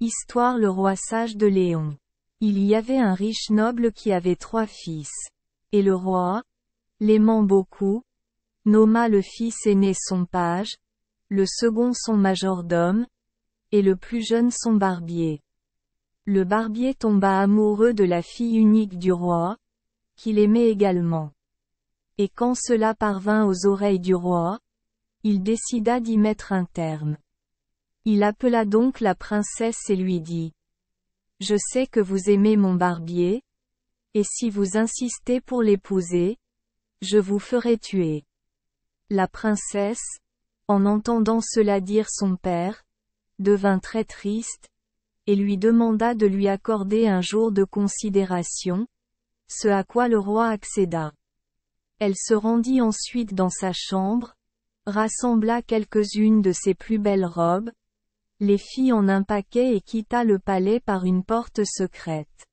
Histoire Le roi sage de Léon. Il y avait un riche noble qui avait 3 fils. Et le roi, l'aimant beaucoup, nomma le fils aîné son page, le second son majordome, et le plus jeune son barbier. Le barbier tomba amoureux de la fille unique du roi, qu'il aimait également. Et quand cela parvint aux oreilles du roi, il décida d'y mettre un terme. Il appela donc la princesse et lui dit: « Je sais que vous aimez mon barbier, et si vous insistez pour l'épouser, je vous ferai tuer. » La princesse, en entendant cela dire son père, devint très triste, et lui demanda de lui accorder un jour de considération, ce à quoi le roi accéda. Elle se rendit ensuite dans sa chambre, rassembla quelques-unes de ses plus belles robes, les fit en un paquet et quitta le palais par une porte secrète.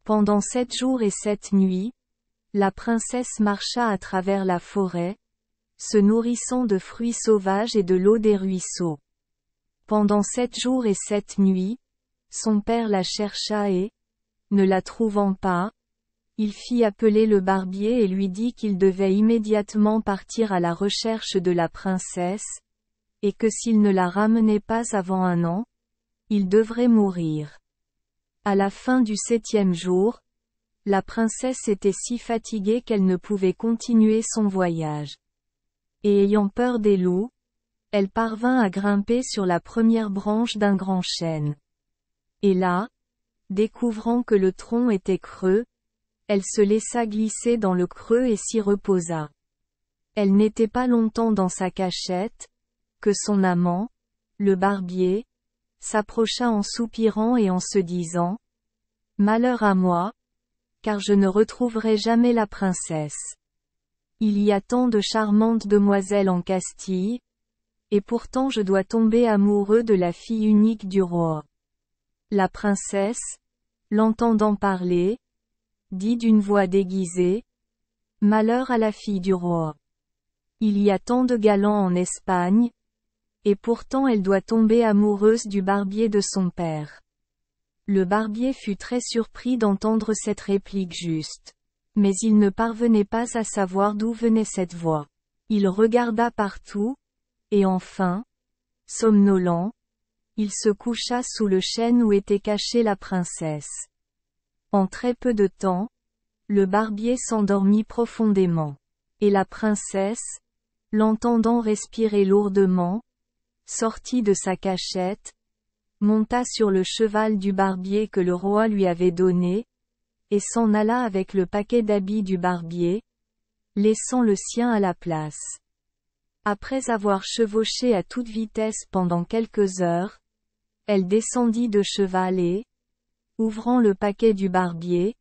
Pendant 7 jours et 7 nuits, la princesse marcha à travers la forêt, se nourrissant de fruits sauvages et de l'eau des ruisseaux. Pendant 7 jours et 7 nuits, son père la chercha et, ne la trouvant pas, il fit appeler le barbier et lui dit qu'il devait immédiatement partir à la recherche de la princesse, et que s'il ne la ramenait pas avant 1 an, il devrait mourir. À la fin du 7e jour, la princesse était si fatiguée qu'elle ne pouvait continuer son voyage. Et ayant peur des loups, elle parvint à grimper sur la première branche d'un grand chêne. Et là, découvrant que le tronc était creux, elle se laissa glisser dans le creux et s'y reposa. Elle n'était pas longtemps dans sa cachette, que son amant, le barbier, s'approcha en soupirant et en se disant: « Malheur à moi, car je ne retrouverai jamais la princesse. Il y a tant de charmantes demoiselles en Castille, et pourtant je dois tomber amoureux de la fille unique du roi. » La princesse, l'entendant parler, dit d'une voix déguisée: « Malheur à la fille du roi. Il y a tant de galants en Espagne, et pourtant elle doit tomber amoureuse du barbier de son père. » Le barbier fut très surpris d'entendre cette réplique juste. Mais il ne parvenait pas à savoir d'où venait cette voix. Il regarda partout, et enfin, somnolent, il se coucha sous le chêne où était cachée la princesse. En très peu de temps, le barbier s'endormit profondément. Et la princesse, l'entendant respirer lourdement, sortit de sa cachette, monta sur le cheval du barbier que le roi lui avait donné, et s'en alla avec le paquet d'habits du barbier, laissant le sien à la place. Après avoir chevauché à toute vitesse pendant quelques heures, elle descendit de cheval et, ouvrant le paquet du barbier,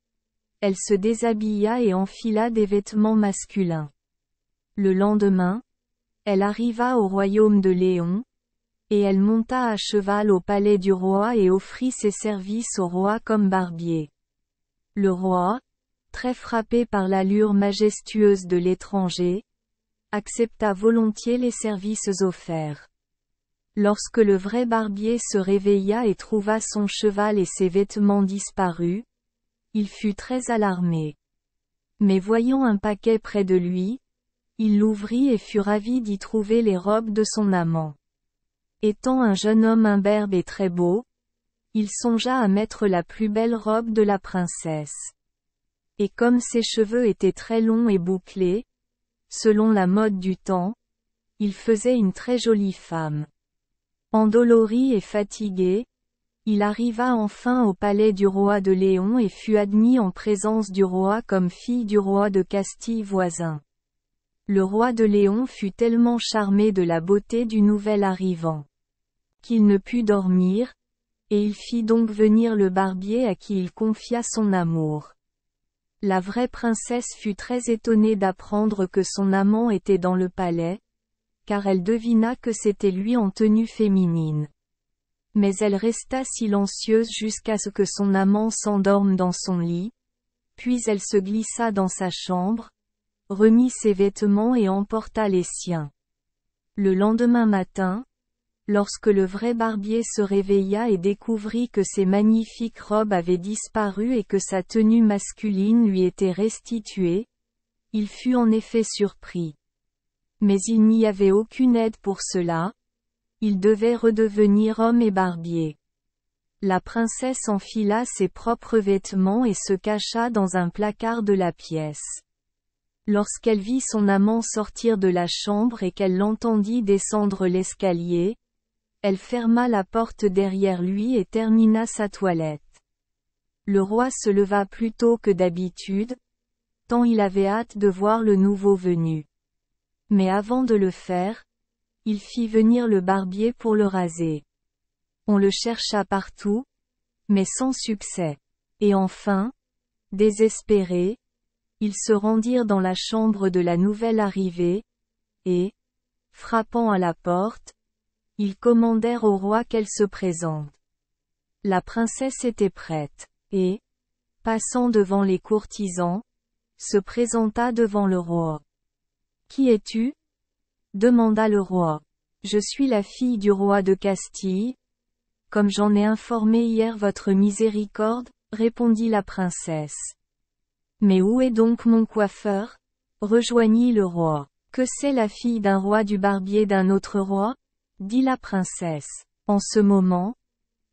elle se déshabilla et enfila des vêtements masculins. Le lendemain, elle arriva au royaume de Léon, et elle monta à cheval au palais du roi et offrit ses services au roi comme barbier. Le roi, très frappé par l'allure majestueuse de l'étranger, accepta volontiers les services offerts. Lorsque le vrai barbier se réveilla et trouva son cheval et ses vêtements disparus, il fut très alarmé. Mais voyant un paquet près de lui, il l'ouvrit et fut ravi d'y trouver les robes de son amant. Étant un jeune homme imberbe et très beau, il songea à mettre la plus belle robe de la princesse. Et comme ses cheveux étaient très longs et bouclés, selon la mode du temps, il faisait une très jolie femme. Endolori et fatigué, il arriva enfin au palais du roi de Léon et fut admis en présence du roi comme fille du roi de Castille voisin. Le roi de Léon fut tellement charmé de la beauté du nouvel arrivant qu'il ne put dormir, et il fit donc venir le barbier à qui il confia son amour. La vraie princesse fut très étonnée d'apprendre que son amant était dans le palais, car elle devina que c'était lui en tenue féminine. Mais elle resta silencieuse jusqu'à ce que son amant s'endorme dans son lit, puis elle se glissa dans sa chambre, remit ses vêtements et emporta les siens. Le lendemain matin, Lorsque le vrai barbier se réveilla et découvrit que ses magnifiques robes avaient disparu et que sa tenue masculine lui était restituée, il fut en effet surpris. Mais il n'y avait aucune aide pour cela, il devait redevenir homme et barbier. La princesse enfila ses propres vêtements et se cacha dans un placard de la pièce. Lorsqu'elle vit son amant sortir de la chambre et qu'elle l'entendit descendre l'escalier, elle ferma la porte derrière lui et termina sa toilette. Le roi se leva plus tôt que d'habitude, tant il avait hâte de voir le nouveau venu. Mais avant de le faire, il fit venir le barbier pour le raser. On le chercha partout, mais sans succès. Et enfin, désespérés, ils se rendirent dans la chambre de la nouvelle arrivée, et, frappant à la porte, ils commandèrent au roi qu'elle se présente. La princesse était prête, et, passant devant les courtisans, se présenta devant le roi. « Qui es-tu ? » demanda le roi. « Je suis la fille du roi de Castille. Comme j'en ai informé hier votre miséricorde, répondit la princesse. Mais où est donc mon coiffeur ? Rejoignit le roi. Que c'est la fille d'un roi du barbier d'un autre roi ? Dit la princesse. En ce moment,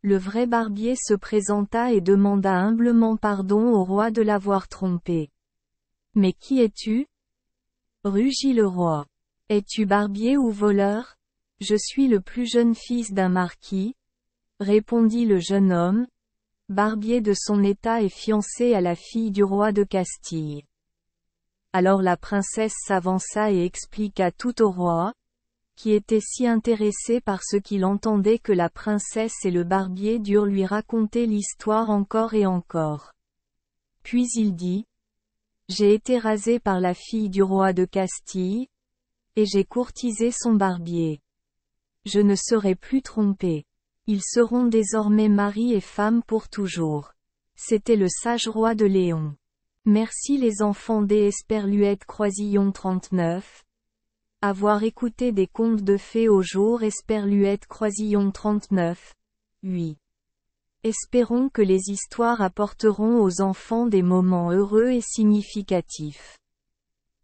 le vrai barbier se présenta et demanda humblement pardon au roi de l'avoir trompé. Mais qui es-tu ? Rugit le roi. Es-tu barbier ou voleur ? Je suis le plus jeune fils d'un marquis, répondit le jeune homme, barbier de son état et fiancé à la fille du roi de Castille. Alors la princesse s'avança et expliqua tout au roi, qui était si intéressé par ce qu'il entendait que la princesse et le barbier durent lui raconter l'histoire encore et encore. Puis il dit, « J'ai été rasé par la fille du roi de Castille, et j'ai courtisé son barbier. Je ne serai plus trompé. Ils seront désormais mari et femme pour toujours. » C'était le sage roi de Léon. Merci les enfants des Esperluette Croisillon 39. Avoir écouté des contes de fées au jour Esperluette Croisillon 39. 8. Espérons que les histoires apporteront aux enfants des moments heureux et significatifs.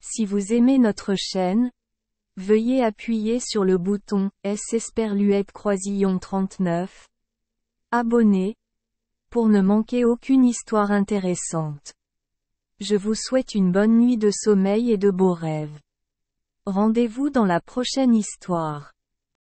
Si vous aimez notre chaîne, veuillez appuyer sur le bouton S Esperluette Croisillon 39. Abonner, pour ne manquer aucune histoire intéressante. Je vous souhaite une bonne nuit de sommeil et de beaux rêves. Rendez-vous dans la prochaine histoire.